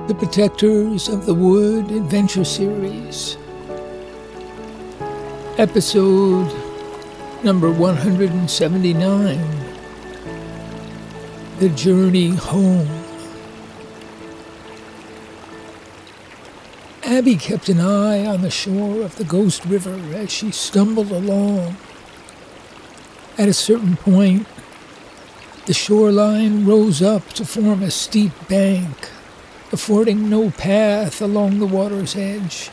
The Protectors of the Wood Adventure Series, episode number 179, The Journey Home. Abby kept an eye on the shore of the Ghost River as she stumbled along. At a certain point, the shoreline rose up to form a steep bank, affording no path along the water's edge.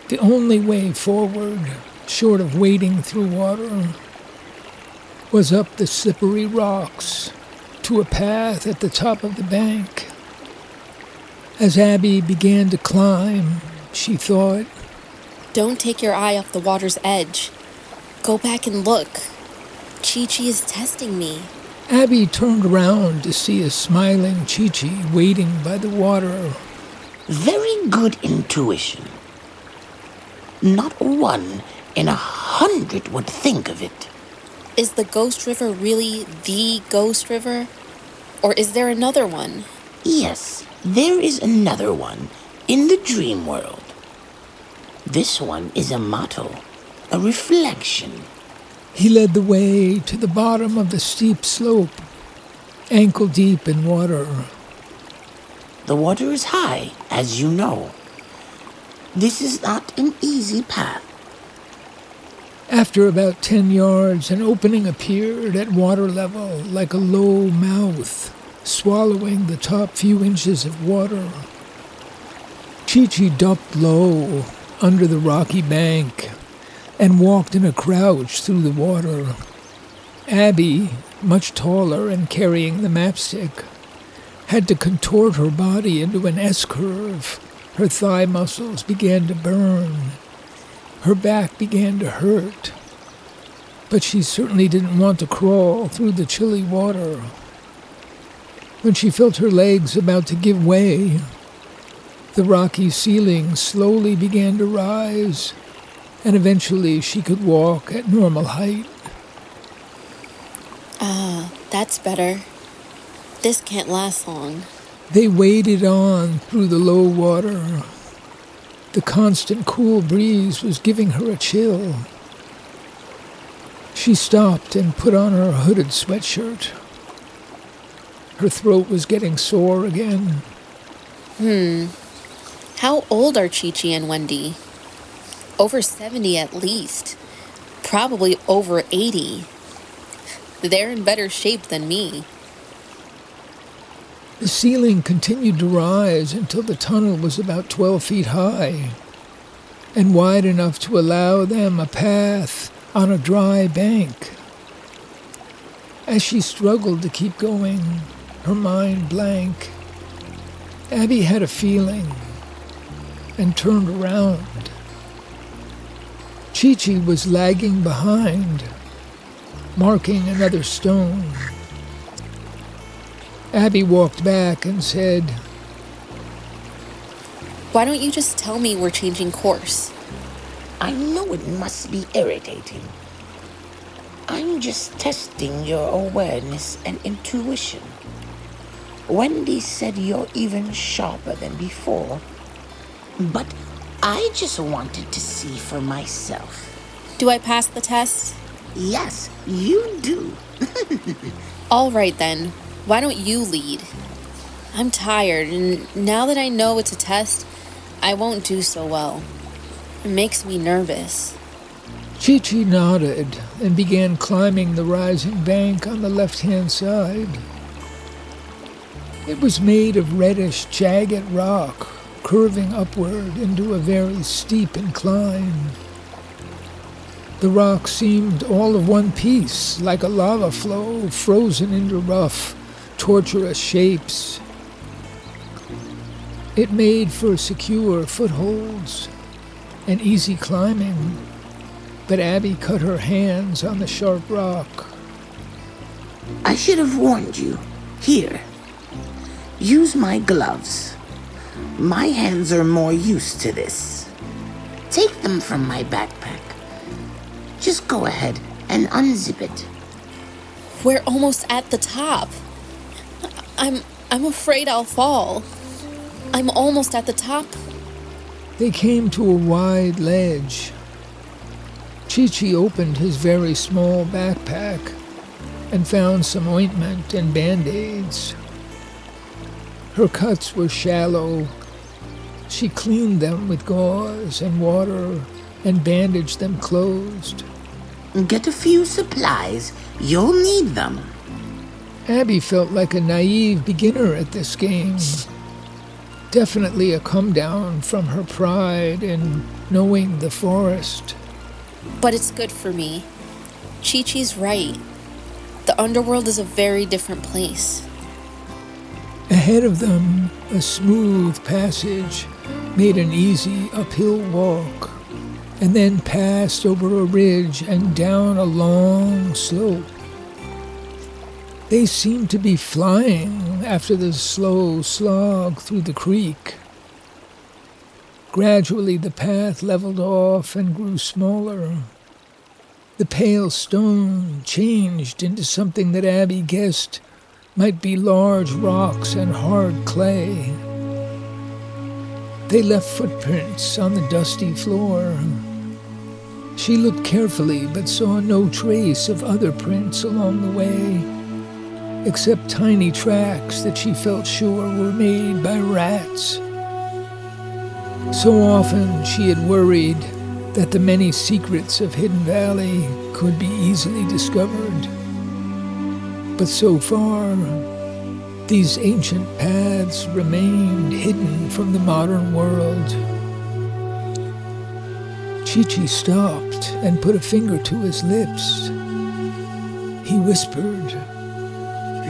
The only way forward, short of wading through water, was up the slippery rocks to a path at the top of the bank. As Abby began to climb, she thought, "Don't take your eye off the water's edge. Go back and look. Chi-Chi is testing me." Abby turned around to see a smiling Chi-Chi waiting by the water. Very good intuition. Not 1 in 100 would think of it. Is the Ghost River really the Ghost River? Or is there another one? Yes, there is another one in the dream world. This one is a motto, a reflection. He led the way to the bottom of the steep slope, ankle deep in water. The water is high, as you know. This is not an easy path. After about 10 yards, an opening appeared at water level like a low mouth, swallowing the top few inches of water. Chi-Chi ducked low under the rocky bank and walked in a crouch through the water. Abby, much taller and carrying the mapstick, had to contort her body into an S-curve. Her thigh muscles began to burn. Her back began to hurt. But she certainly didn't want to crawl through the chilly water. When she felt her legs about to give way, the rocky ceiling slowly began to rise, and eventually she could walk at normal height. That's better. This can't last long. They waded on through the low water. The constant cool breeze was giving her a chill. She stopped and put on her hooded sweatshirt. Her throat was getting sore again. How old are Chi-Chi and Wendy? Over 70 at least. Probably over 80. They're in better shape than me. The ceiling continued to rise until the tunnel was about 12 feet high and wide enough to allow them a path on a dry bank. As she struggled to keep going, her mind blank, Abby had a feeling and turned around. Chi-Chi was lagging behind, marking another stone. Abby walked back and said, Why don't you just tell me we're changing course? I know it must be irritating. I'm just testing your awareness and intuition. Wendy said you're even sharper than before, but I just wanted to see for myself. Do I pass the test? Yes, you do. All right then. Why don't you lead? I'm tired, and now that I know it's a test, I won't do so well. It makes me nervous. Chi-Chi nodded and began climbing the rising bank on the left-hand side. It was made of reddish, jagged rock, curving upward into a very steep incline. The rock seemed all of one piece, like a lava flow frozen into rough, tortuous shapes. It made for secure footholds and easy climbing, but Abby cut her hands on the sharp rock. I should have warned you. Here, use my gloves. My hands are more used to this. Take them from my backpack. Just go ahead and unzip it. We're almost at the top. I'm afraid I'll fall. I'm almost at the top. They came to a wide ledge. Chi-Chi opened his very small backpack and found some ointment and Band-Aids. Her cuts were shallow. She cleaned them with gauze and water and bandaged them closed. Get a few supplies. You'll need them. Abby felt like a naive beginner at this game. Definitely a come-down from her pride in knowing the forest. But it's good for me. Chi-Chi's right. The underworld is a very different place. Ahead of them, a smooth passage made an easy uphill walk, and then passed over a ridge and down a long slope. They seemed to be flying after the slow slog through the creek. Gradually the path leveled off and grew smaller. The pale stone changed into something that Abby guessed might be large rocks and hard clay. They left footprints on the dusty floor. She looked carefully but saw no trace of other prints along the way, except tiny tracks that she felt sure were made by rats. So often she had worried that the many secrets of Hidden Valley could be easily discovered. But so far, these ancient paths remained hidden from the modern world. Chi-Chi stopped and put a finger to his lips. He whispered,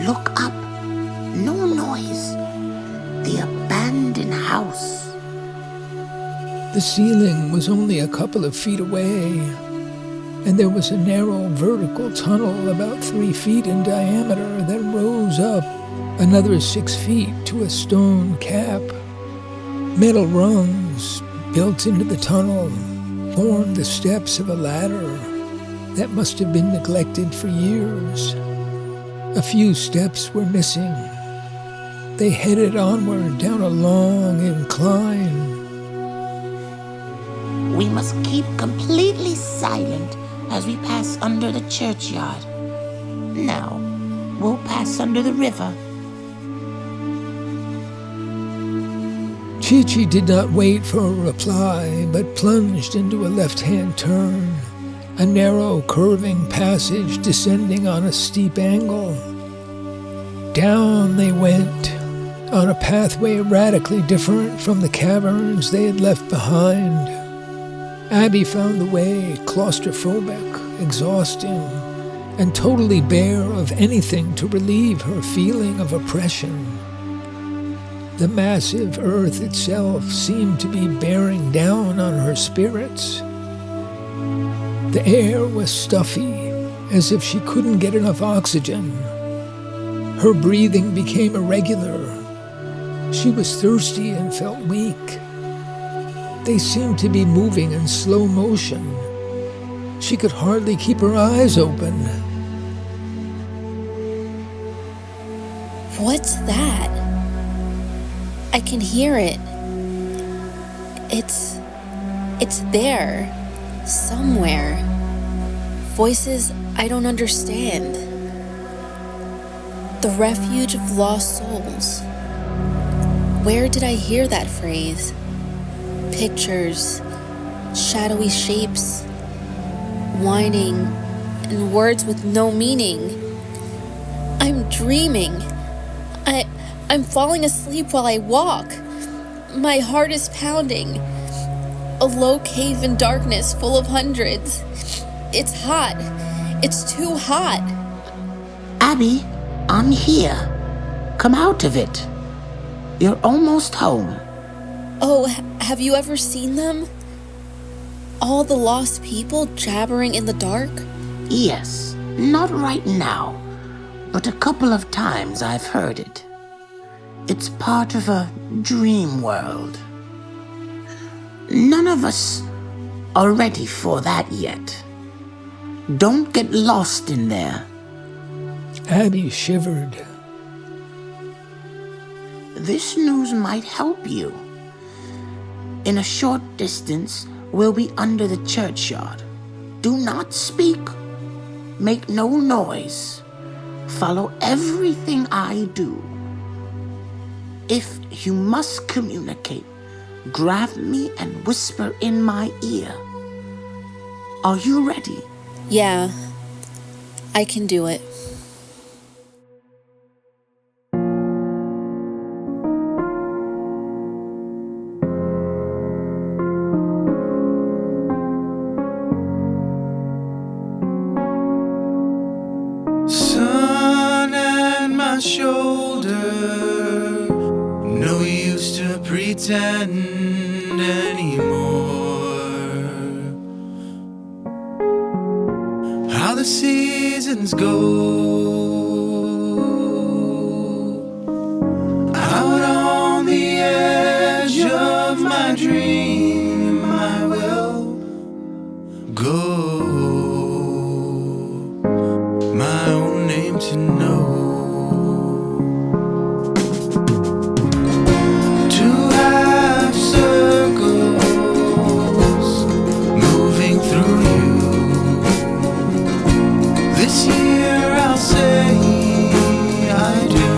Look up. No noise. The abandoned house. The ceiling was only a couple of feet away, and there was a narrow vertical tunnel about 3 feet in diameter that rose up another 6 feet to a stone cap. Metal rungs built into the tunnel formed the steps of a ladder that must have been neglected for years. A few steps were missing. They headed onward down a long incline. We must keep completely silent as we pass under the churchyard. Now, we'll pass under the river. Chi-Chi did not wait for a reply, but plunged into a left-hand turn, a narrow, curving passage descending on a steep angle. Down they went, on a pathway radically different from the caverns they had left behind. Abby found the way claustrophobic, exhausting, and totally bare of anything to relieve her feeling of oppression. The massive earth itself seemed to be bearing down on her spirits. The air was stuffy, as if she couldn't get enough oxygen. Her breathing became irregular. She was thirsty and felt weak. They seemed to be moving in slow motion. She could hardly keep her eyes open. What's that? I can hear it. It's there, somewhere. Voices I don't understand. The refuge of lost souls. Where did I hear that phrase? Pictures, shadowy shapes, whining, and words with no meaning. I'm dreaming. I'm falling asleep while I walk. My heart is pounding. A low cave in darkness full of hundreds. It's hot. It's too hot. Abby, I'm here. Come out of it. You're almost home. Oh, have you ever seen them? All the lost people jabbering in the dark? Yes, not right now, but a couple of times I've heard it. It's part of a dream world. None of us are ready for that yet. Don't get lost in there. Abby shivered. this news might help you. In a short distance, we'll be under the churchyard. Do not speak. Make no noise. Follow everything I do. If you must communicate, grab me and whisper in my ear. Are you ready? Yeah, I can do it. Sun at my shoulder, no use to pretend anymore. How the seasons go, out on the edge of my dream I will go. My own name to know. Two half circles moving through you. This year I'll say I do.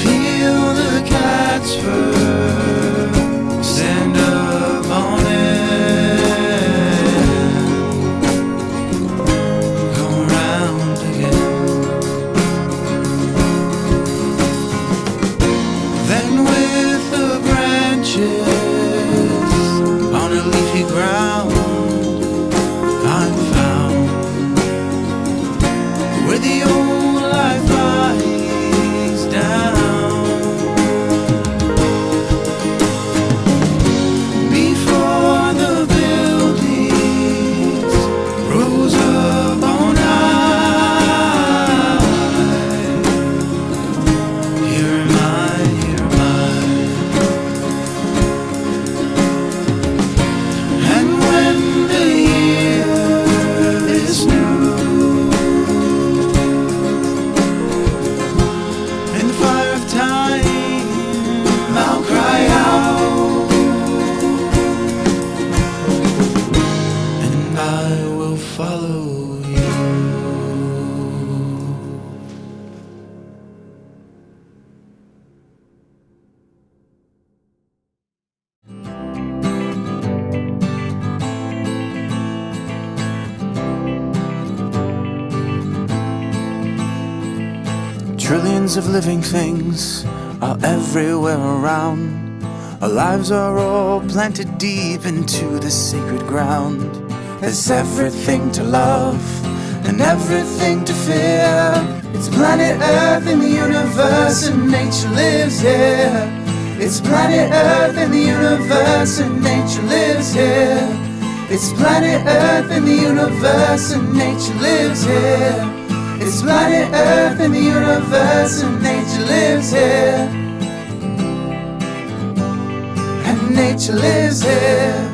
Feel the cat's fur, stand up on it. On a leafy ground, I'm found where the old life lies down. Before the buildings rose up on high, here am I, here am I. Trillions of living things are everywhere around. Our lives are all planted deep into the sacred ground. There's everything to love and everything to fear. It's planet Earth in the universe and nature lives here. It's planet Earth in the universe and nature lives here. It's planet Earth in the universe and nature lives here. It's planet Earth in the universe and nature lives here. And nature lives here.